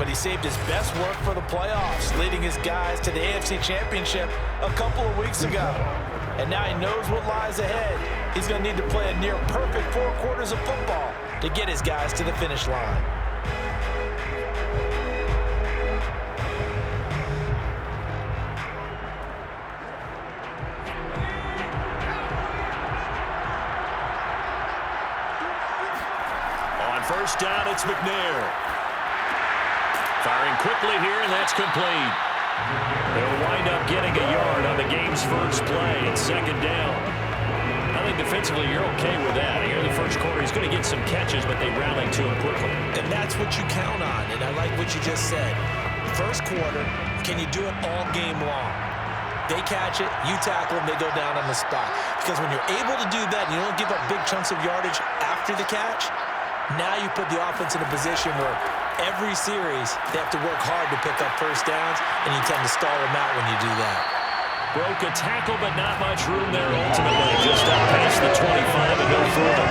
but he saved his best work for the playoffs, leading his guys to the AFC Championship a couple of weeks ago. And now he knows what lies ahead. He's going to need to play a near-perfect 4 quarters of football to get his guys to the finish line. On first down, it's McNair. Firing quickly here, and that's complete. They'll wind up getting a yard on the game's first play. It's second down. I think defensively you're okay with that. Here in the first quarter, he's going to get some catches, but they rally to him quickly. And that's what you count on, and I like what you just said. First quarter, can you do it all game long? They catch it, you tackle them, they go down on the spot. Because when you're able to do that and you don't give up big chunks of yardage after the catch, now you put the offense in a position where every series they have to work hard to pick up first downs, and you tend to stall them out when you do that. Broke a tackle, but not much room there ultimately. Just up past the 25 and no further.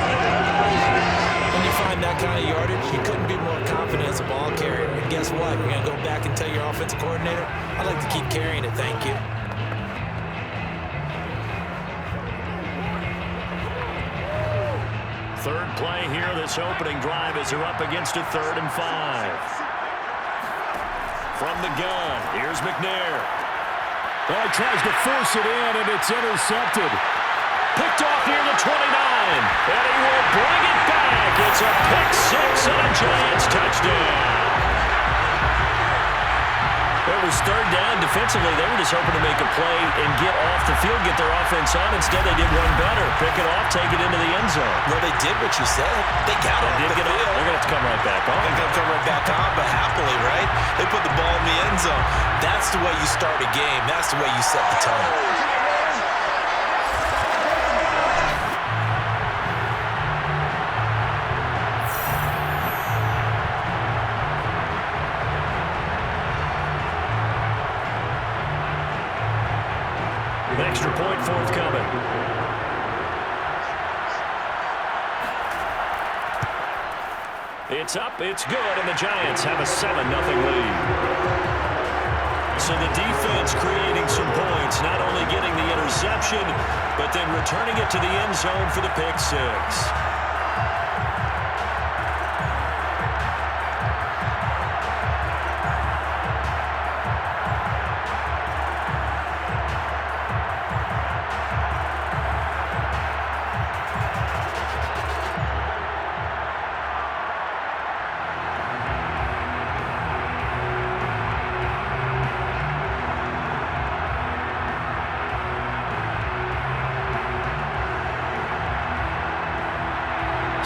When you find that kind of yardage, you couldn't be more confident as a ball carrier. And guess what? You're going to go back and tell your offensive coordinator, I'd like to keep carrying it, thank you. Third play here, this opening drive as they're up against a 3rd and 5. From the gun, here's McNair. Well, he tries to force it in, and it's intercepted. Picked off near the 29, and he will bring it back. It's a pick 6 and a Giants touchdown. It was 3rd down. Defensively, they were just hoping to make a play and get off the field, get their offense on. Instead, they did one better. Pick it off, take it into the end zone. Well, they did what you said. They got off the field. They're going to have to come right back on. They're going to come right back on, but happily, right? They put the ball in the end zone. That's the way you start a game. That's the way you set the tone. Extra point forthcoming. It's up, it's good, and the Giants have a 7-0 lead. So the defense creating some points, not only getting the interception, but then returning it to the end zone for the pick 6.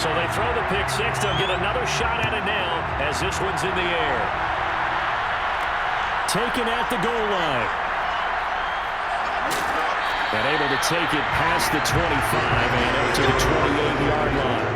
So they throw the pick 6. They'll get another shot at it now as this one's in the air. Taken at the goal line. And able to take it past the 25 and up to the 28-yard line.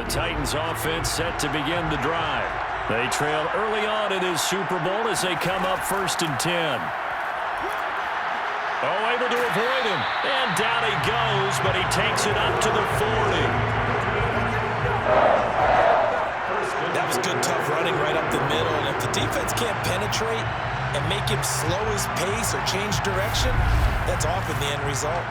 Titans offense set to begin the drive. They trail early on in this Super Bowl as they come up 1st and 10. Oh, able to avoid him. And down he goes, but he takes it up to the 40. That was good, tough running right up the middle. And if the defense can't penetrate and make him slow his pace or change direction, that's often the end result.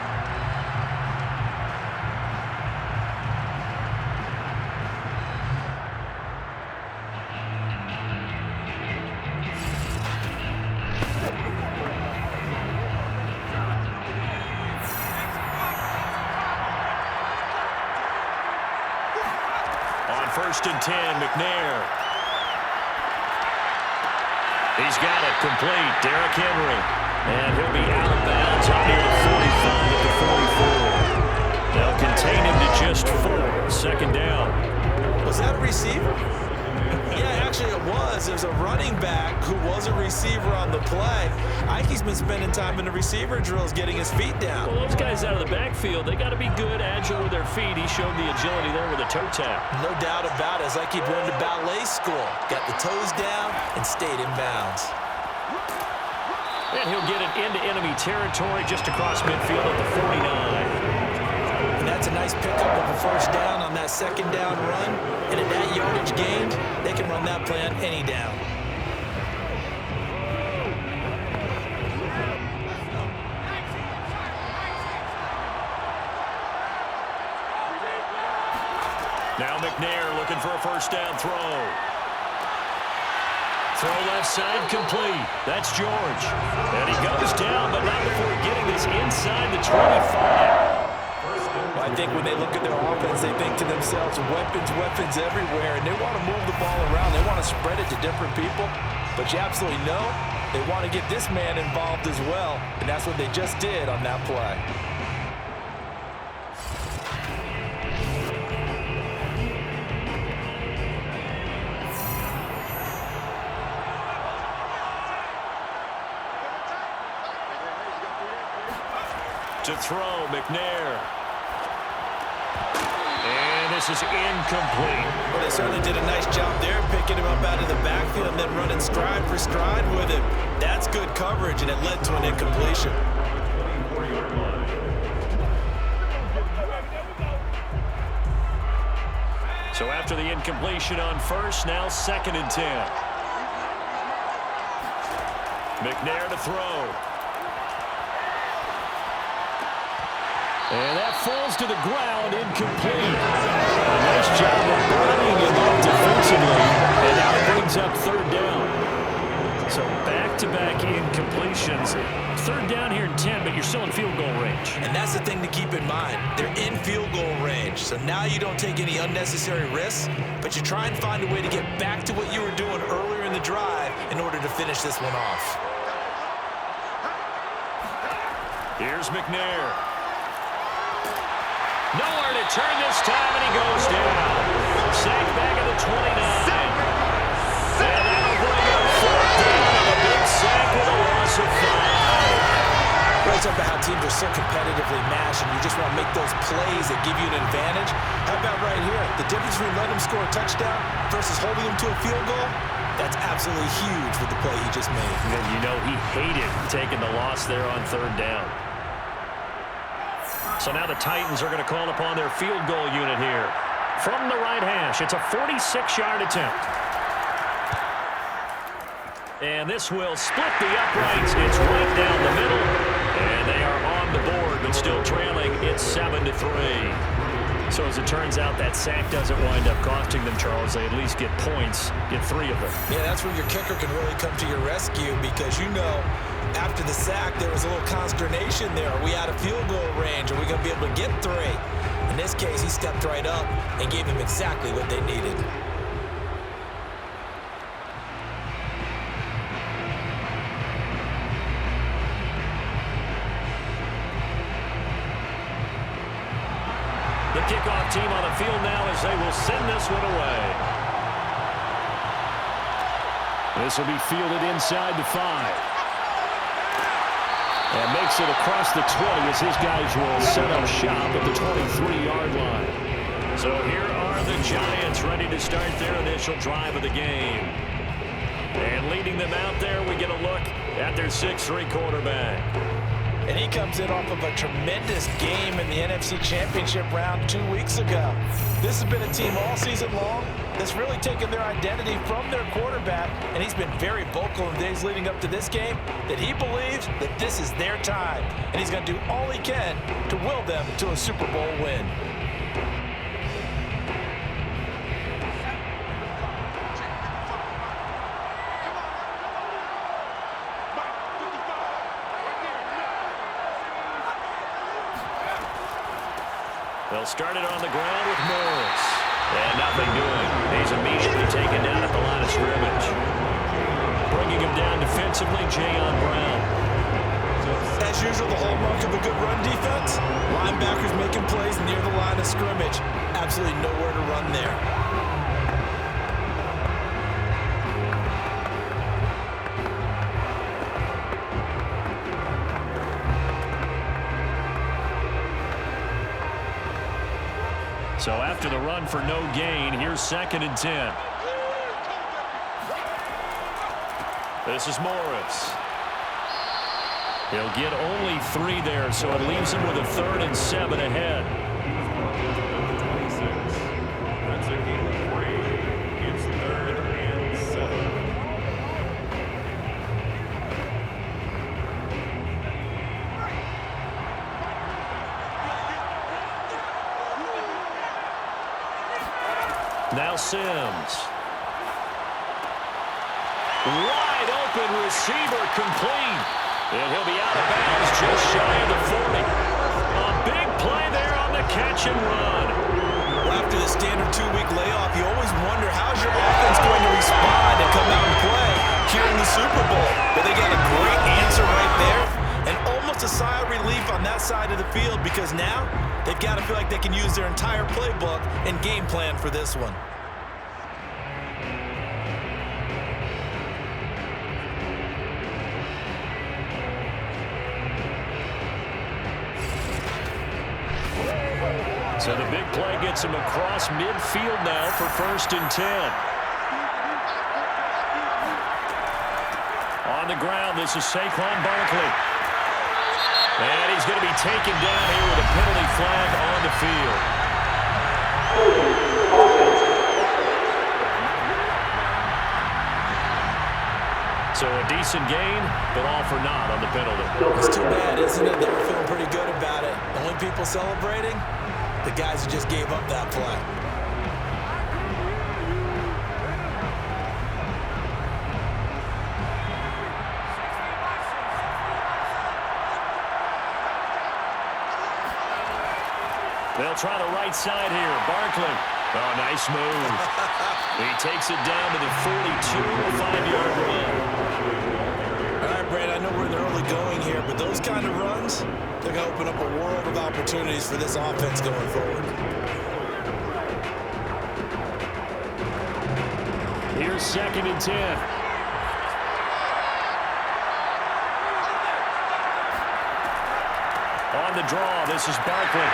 On 1st and 10, McNair. He's got it complete. Derrick Henry. And he'll be out of bounds up near the 45 at the 44. They'll contain him to just 4. 2nd down. Was that a receiver? Yeah, actually it was. There's a running back who was a receiver on the play. Ikey's been spending time in the receiver drills getting his feet down. Well, those guys out of the backfield, they got to be good, agile with their feet. He showed the agility there with a toe tap. No doubt about it. It's like he'd went to ballet school. Got the toes down and stayed in bounds. And he'll get it into enemy territory just across midfield at the 49. And that's a nice pickup of a first down on that second down run. And at that yardage gained, they can run that play on any down. Now McNair looking for a first down throw. Throw left side complete. That's George. And he goes down, but not before getting this inside the 25. Well, I think when they look at their offense, they think to themselves, weapons everywhere, and they want to move the ball around. They want to spread it to different people, but you absolutely know they want to get this man involved as well, and that's what they just did on that play. To throw, McNair. And this is incomplete. Well, they certainly did a nice job there, picking him up out of the backfield and then running stride for stride with him. That's good coverage, and it led to an incompletion. So after the incompletion on first, now 2nd and 10. McNair to throw. And that falls to the ground, incomplete. A nice job of burning him up defensively, and now it brings up 3rd down. So back-to-back incompletions. 3rd down here in 10, but you're still in field goal range. And that's the thing to keep in mind. They're in field goal range, so now you don't take any unnecessary risks, but you try and find a way to get back to what you were doing earlier in the drive in order to finish this one off. Here's McNair. Nowhere to turn this time, and he goes down. Sacked back at the 29. And that'll bring up 4th down, and a big sack with a loss of 5. Right up about how teams are so competitively matched, and you just want to make those plays that give you an advantage. How about right here? The difference between letting them score a touchdown versus holding them to a field goal, that's absolutely huge with the play he just made. And you know he hated taking the loss there on 3rd down. So now the Titans are going to call upon their field goal unit here. From the right hash, it's a 46-yard attempt. And this will split the uprights. It's right down the middle. And they are on the board, but still trailing. It's 7-3. So as it turns out, that sack doesn't wind up costing them, Charles. They at least get points, get 3 of them. Yeah, that's where your kicker can really come to your rescue, because you know after the sack there was a little consternation there. Are we out of field goal range? Are we going to be able to get 3? In this case, he stepped right up and gave them exactly what they needed. The kickoff team on the field now as they will send this one away. This will be fielded inside the 5. And makes it across the 20 as his guys will set up shop at the 23-yard line. So here are the Giants ready to start their initial drive of the game. And leading them out there, we get a look at their 6'3" quarterback. And he comes in off of a tremendous game in the NFC Championship round 2 weeks ago. This has been a team all season long that's really taken their identity from their quarterback, and he's been very vocal in the days leading up to this game that he believes that this is their time, and he's going to do all he can to will them to a Super Bowl win. They'll start it on the ground with Morris. And nothing doing. He's immediately taken down at the line of scrimmage. Bringing him down defensively, Jayon Brown. As usual, the hallmark of a good run defense, linebackers making plays near the line of scrimmage. Absolutely nowhere to run there. So after the run for no gain, here's 2nd and 10. This is Morris. He'll get only 3 there, so it leaves him with a 3rd and 7 ahead. That's a gain of 3. It's 3rd and 7. Now Sims. Wide open receiver complete. And he'll be out of bounds just shy of the 40. A big play there on the catch and run. Well, after the standard 2-week layoff, you always wonder how's your offense going to respond and come out and play here in the Super Bowl. But they got a great answer right there and almost a sigh of relief on that side of the field because now they've got to feel like they can use their entire playbook and game plan for this one. So the big play gets him across midfield now for 1st and 10. On the ground, this is Saquon Barkley. And he's going to be taken down here with a penalty flag on the field. So a decent gain, but all for naught on the penalty. It's too bad, isn't it? They were feeling pretty good about it. The only people celebrating, the guys who just gave up that play. They'll try the right side here. Barkley. Oh, nice move. He takes it down to the 42, a 5-yard run. All right, Brad, I know we're in the early going here, but those kind of runs, they're going to open up a world of opportunities for this offense going forward. Here's 2nd and 10. On the draw, this is Barkley.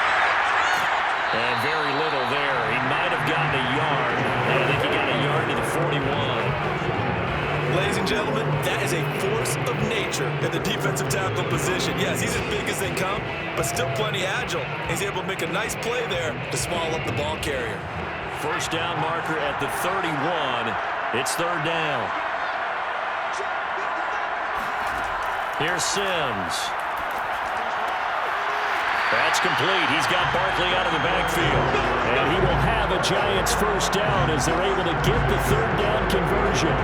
And very little there. He might have gotten a yard. I think he got a yard to the 41. Ladies and gentlemen, that is a force of nature in the defensive tackle position. Yes, he's as big as they come, but still plenty agile. He's able to make a nice play there to swallow up the ball carrier. 1st down marker at the 31. It's 3rd down. Here's Sims. That's complete. He's got Barkley out of the backfield. And he will have a Giants 1st down as they're able to get the 3rd down conversion.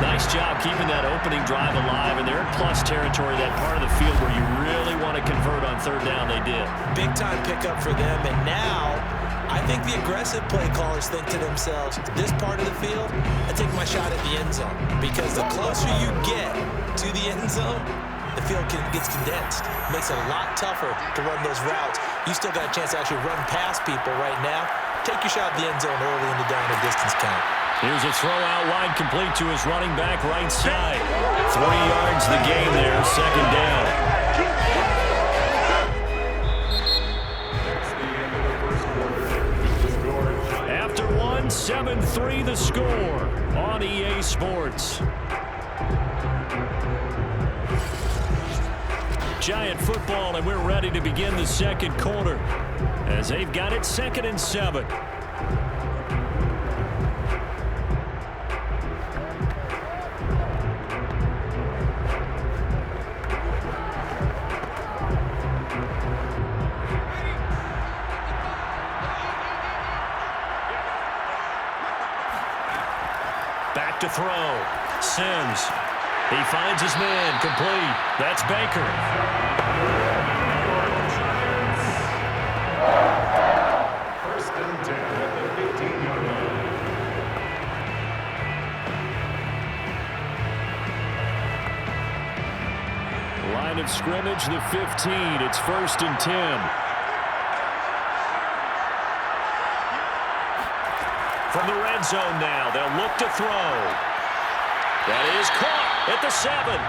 Nice job keeping that opening drive alive, and they're in plus territory, that part of the field where you really want to convert on 3rd down. They did. Big-time pickup for them, and now I think the aggressive play callers think to themselves, this part of the field, I take my shot at the end zone, because the closer you get to the end zone, the field gets condensed. Makes it a lot tougher to run those routes. You still got a chance to actually run past people right now. Take your shot at the end zone early in the down and distance count. Here's a throw out wide, complete to his running back right side. 3 yards the gain there, 2nd down. After 1, 7-3 the score on EA Sports. Giant football, and we're ready to begin the 2nd quarter as they've got it 2nd and 7. Back to throw. Sims. He finds his man. Complete. That's Baker. First and 10 at the 15-yard line. Line of scrimmage, the 15. It's 1st and 10. From the red zone now, they'll look to throw. That is caught at the 7.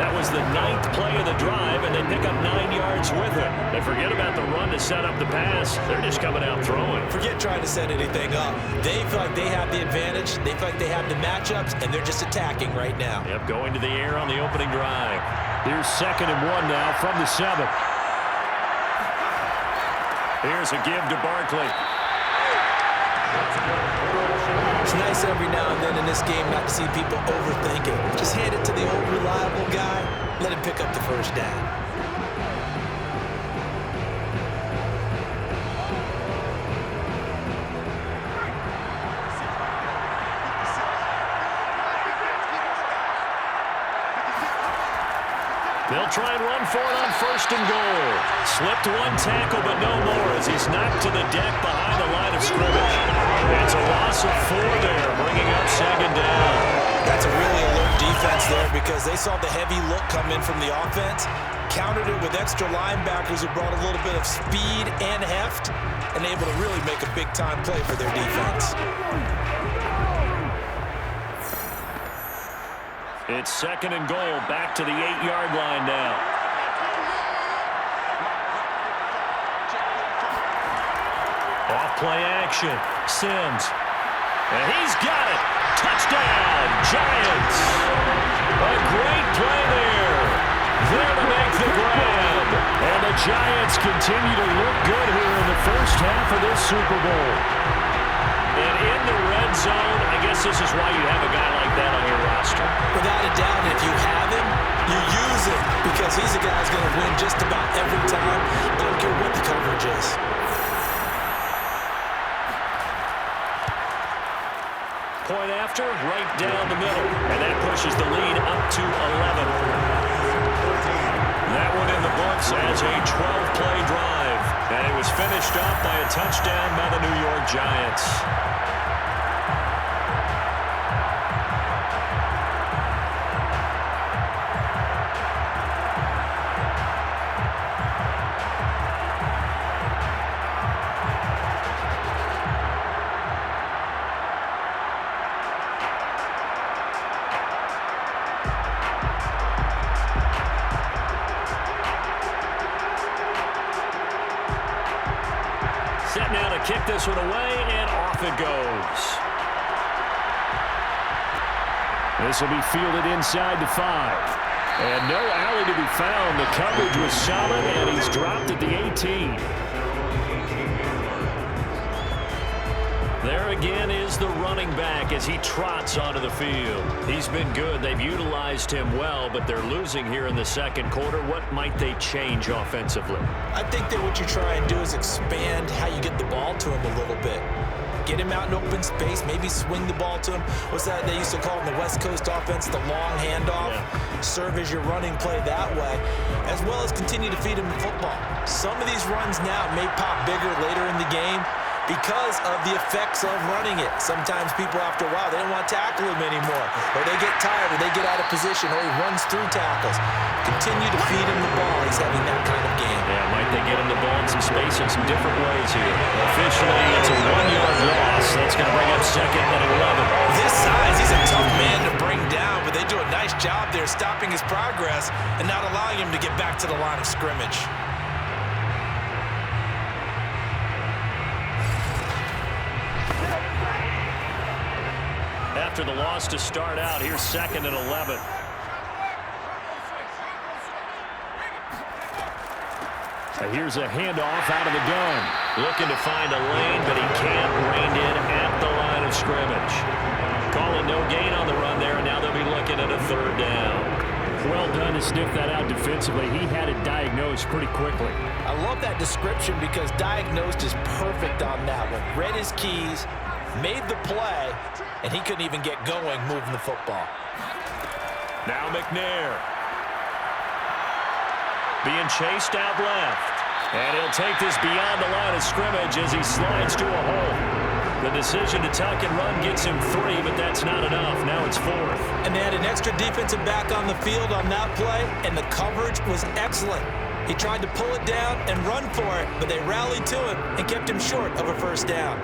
That was the 9th play of the drive, and they pick up 9 yards with it. They forget about the run to set up the pass. They're just coming out throwing. Forget trying to set anything up. They feel like they have the advantage. They feel like they have the matchups, and they're just attacking right now. Yep, going to the air on the opening drive. Here's 2nd and 1 now from the 7. Here's a give to Barkley. It's nice every now and then in this game not to see people overthink it. Just hand it to the old reliable guy. Let him pick up the first down. They'll try and run for it on 1st and goal. Slipped one tackle, but no more as he's knocked to the deck behind the line of scrimmage. It's a loss of 4 there, bringing up 2nd down. That's a really alert defense there because they saw the heavy look come in from the offense, countered it with extra linebackers who brought a little bit of speed and heft, and able to really make a big-time play for their defense. It's 2nd and goal, back to the 8-yard line now. Off play action, Sims. And he's got it. Touchdown, Giants. A great play there. There to make the grab. And the Giants continue to look good here in the first half of this Super Bowl. And in the red zone, I guess this is why you have a guy like that on your roster. Without a doubt, if you have him, you use it because he's a guy who's going to win just about every time. I don't care what the coverage is. Point after, right down the middle. And that pushes the lead up to 11. That one in the books as a 12-play drive. And it was finished off by a touchdown by the New York Giants. Set now to kick this one away, and off it goes. This will be fielded inside the 5. And no alley to be found. The coverage was solid, and he's dropped at the 18. There again is the running back as he trots onto the field. He's been good. They've utilized him well, but they're losing here in the 2nd quarter. What might they change offensively? I think that what you try and do is expand how you get the ball to him a little bit. Get him out in open space, maybe swing the ball to him. What's that they used to call in the West Coast offense, the long handoff? Yeah. Serve as your running play that way, as well as continue to feed him the football. Some of these runs now may pop bigger later in the game because of the effects of running it. Sometimes people, after a while, they don't want to tackle him anymore, or they get tired, or they get out of position, or he runs through tackles. Continue to feed him the ball. He's having that kind of game. Yeah, might they get him the ball in some space in some different ways here. Officially, it's a 1-yard loss. That's going to bring up 2nd and 11. This size, he's a tough man to bring down, but they do a nice job there stopping his progress and not allowing him to get back to the line of scrimmage. After the loss to start out, here's 2nd and 11. Here's a handoff out of the gun. Looking to find a lane, but he can't. Reined in at the line of scrimmage. Calling no gain on the run there, and now they'll be looking at a 3rd down. Well done to sniff that out defensively. He had it diagnosed pretty quickly. I love that description because diagnosed is perfect on that one. Read his keys, made the play, and he couldn't even get going moving the football. Now McNair. Being chased out left. And he'll take this beyond the line of scrimmage as he slides to a hole. The decision to tuck and run gets him 3, but that's not enough. Now it's 4th. And they had an extra defensive back on the field on that play, and the coverage was excellent. He tried to pull it down and run for it, but they rallied to him and kept him short of a 1st down.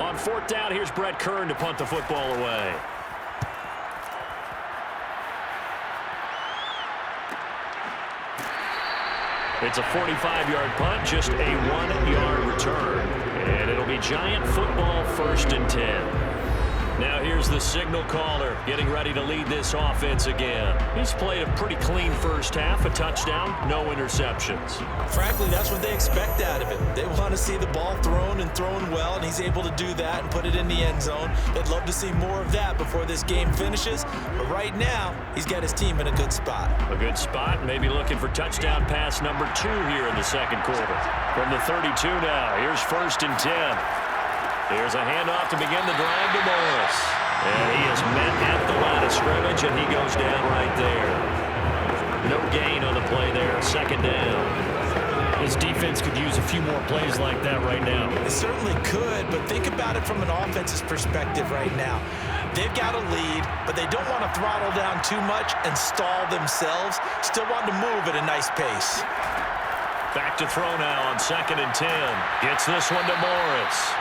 On 4th down, here's Brett Kern to punt the football away. It's a 45-yard punt, just a 1-yard return. And it'll be Giant football, 1st and 10. Now here's the signal caller getting ready to lead this offense again. He's played a pretty clean first half, a touchdown, no interceptions. Frankly, that's what they expect out of him. They want to see the ball thrown and thrown well, and he's able to do that and put it in the end zone. They'd love to see more of that before this game finishes. But right now, he's got his team in a good spot. A good spot, maybe looking for touchdown pass number 2 here in the second quarter. From the 32 now, here's 1st and 10. Here's a handoff to begin the drive to Morris. And he is met at the line of scrimmage, and he goes down right there. No gain on the play there, 2nd down. His defense could use a few more plays like that right now. It certainly could, but think about it from an offense's perspective right now. They've got a lead, but they don't want to throttle down too much and stall themselves. Still want to move at a nice pace. Back to throw now on 2nd and 10. Gets this one to Morris.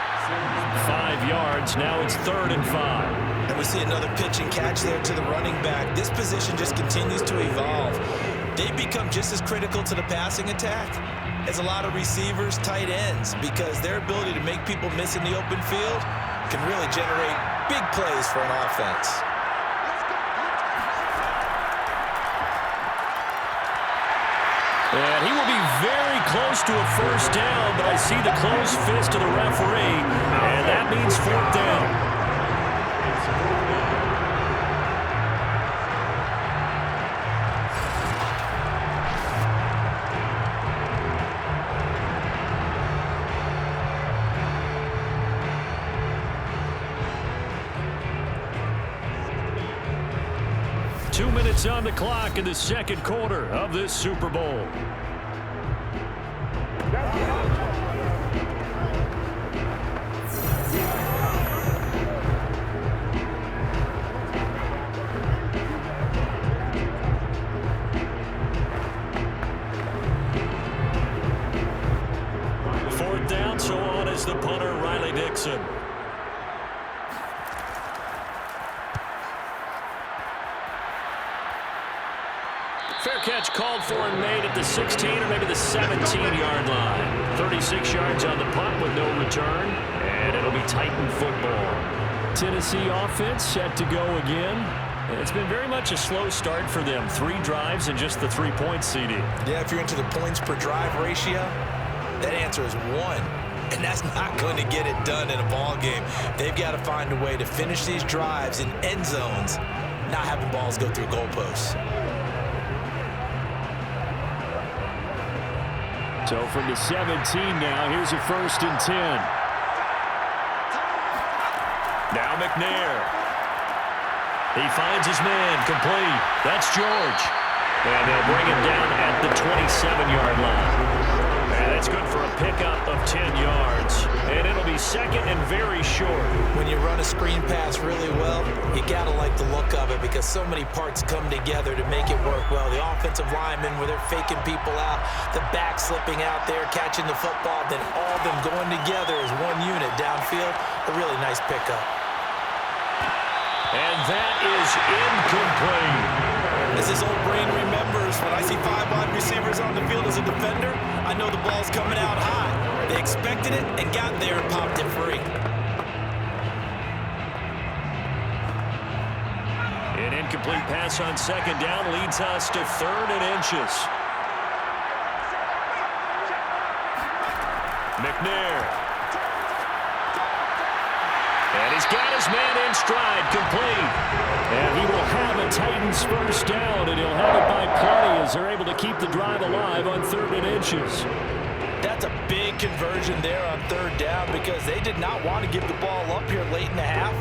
5 yards. Now it's 3rd and 5. And we see another pitch and catch there to the running back. This position just continues to evolve. They've become just as critical to the passing attack as a lot of receivers, tight ends, because their ability to make people miss in the open field can really generate big plays for an offense. And he will be very close to a 1st down, but I see the closed fist of the referee, and that means 4th down. 2 minutes on the clock in the second quarter of this Super Bowl. Fourth down, so on is the punter, Riley Dixon. Fair catch called for and made at the 16 or maybe the 17-yard line. 36 yards on the punt with no return, and it'll be Titan football. Tennessee offense set to go again. It's been very much a slow start for them. 3 drives and just the 3 points, CD. Yeah, if you're into the points per drive ratio, that answer is 1. And that's not going to get it done in a ball game. They've got to find a way to finish these drives in end zones, not having balls go through goalposts. So from the 17 now, here's a 1st and 10. Now McNair. He finds his man, complete. That's George. And they'll bring him down at the 27-yard line. And it's good for a pickup of 10 yards. And it'll be 2nd and very short. When you run a screen pass really well, you got to like the look of it because so many parts come together to make it work well. The offensive linemen, where they're faking people out, the back slipping out there, catching the football, then all of them going together as one unit downfield. A really nice pickup. And that is incomplete. As his old brain remembers, when I see 5 wide receivers on the field as a defender, I know the ball's coming out high. They expected it and got there and popped it free. An incomplete pass on 2nd down leads us to 3rd and inches. McNair. And he's got his man in stride, complete. And he will have a Titans 1st down, and he'll have it by plenty as they're able to keep the drive alive on 3rd and inches. That's a big conversion there on 3rd down because they did not want to give the ball up here late in the half.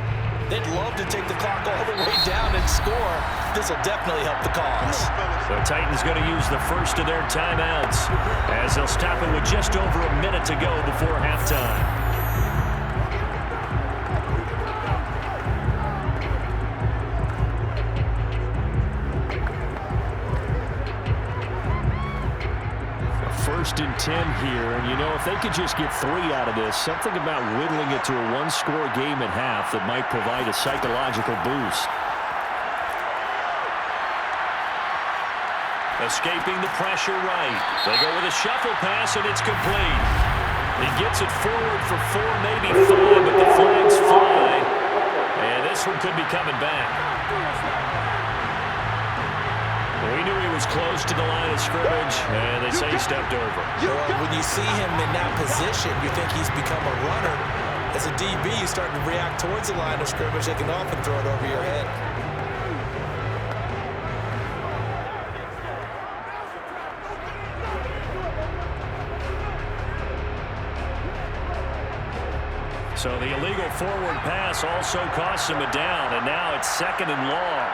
They'd love to take the clock all the way down and score. This will definitely help the cause. The Titans going to use the first of their timeouts as they'll stop it with just over a minute to go before halftime. First and 10 here, and you know, if they could just get 3 out of this, something about whittling it to a 1-score game at half that might provide a psychological boost. Escaping the pressure right. They go with a shuffle pass, and it's complete. He gets it forward for 4, maybe 5, but the flags fly. And this one could be coming back. We knew he was close to the line of scrimmage, and they say he stepped over. Well, when you see him in that position, you think he's become a runner. As a DB, you start to react towards the line of scrimmage. They can often throw it over your head. So the illegal forward pass also costs him a down, and now it's 2nd and long.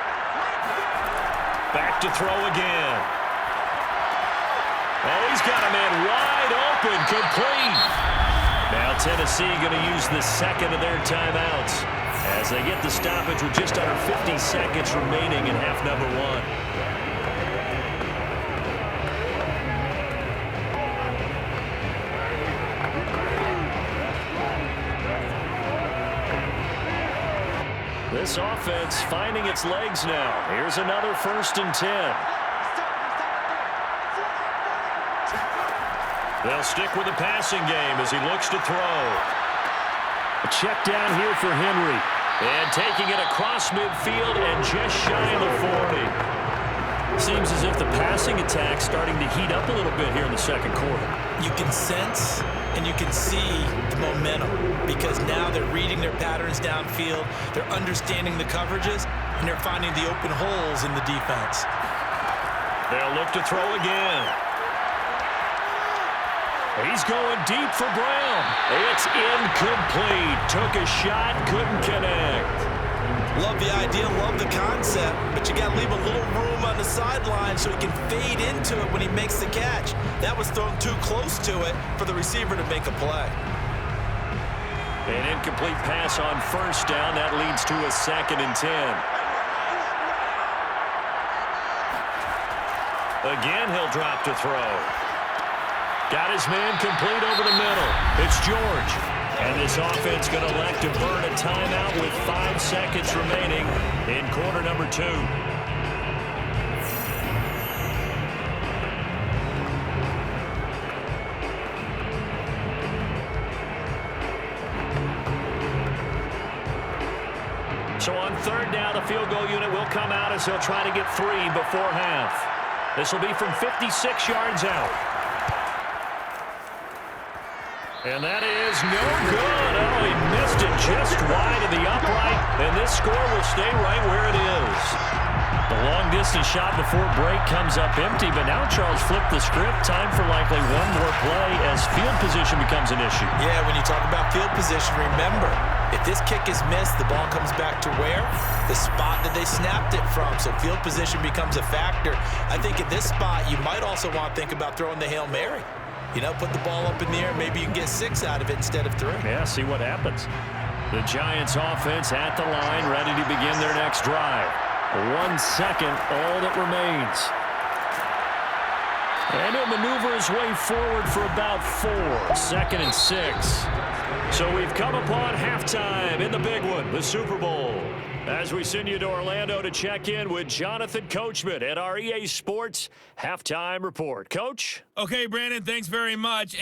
Back to throw again. Oh, he's got a man wide open, complete. Now Tennessee going to use the 2nd of their timeouts as they get the stoppage with just under 50 seconds remaining in half number 1. This offense finding its legs now. Here's another 1st and 10. They'll stick with the passing game as he looks to throw. A check down here for Henry. And taking it across midfield and just shy of the 40. Seems as if the passing attack's starting to heat up a little bit here in the 2nd quarter. You can sense and you can see the momentum because now they're reading their patterns downfield, they're understanding the coverages, and they're finding the open holes in the defense. They'll look to throw again. He's going deep for Brown. It's incomplete. Took a shot, couldn't connect. Love the idea, love the concept, but you got to leave a little room on the sideline so he can fade into it when he makes the catch. That was thrown too close to it for the receiver to make a play. An incomplete pass on 1st down. That leads to a 2nd and 10. Again, he'll drop to throw. Got his man complete over the middle. It's George. And this offense going to elect to burn a timeout with 5 seconds remaining in quarter number 2. So on 3rd down, the field goal unit will come out as he'll try to get 3 before half. This will be from 56 yards out. And that is no good. Oh, he missed it just wide of the upright, and this score will stay right where it is. The long-distance shot before break comes up empty, but now Charles flipped the script. Time for likely one more play as field position becomes an issue. Yeah, when you talk about field position, remember, if this kick is missed, the ball comes back to where? The spot that they snapped it from. So field position becomes a factor. I think at this spot, you might also want to think about throwing the Hail Mary. You know, put the ball up in the air. Maybe you can get 6 out of it instead of 3. Yeah, see what happens. The Giants offense at the line, ready to begin their next drive. 1 second, all that remains. And he'll maneuver his way forward for about 4. 2nd and 6. So we've come upon halftime in the big one, the Super Bowl. As we send you to Orlando to check in with Jonathan Coachman at our EA Sports Halftime Report. Coach? Okay, Brandon, thanks very much.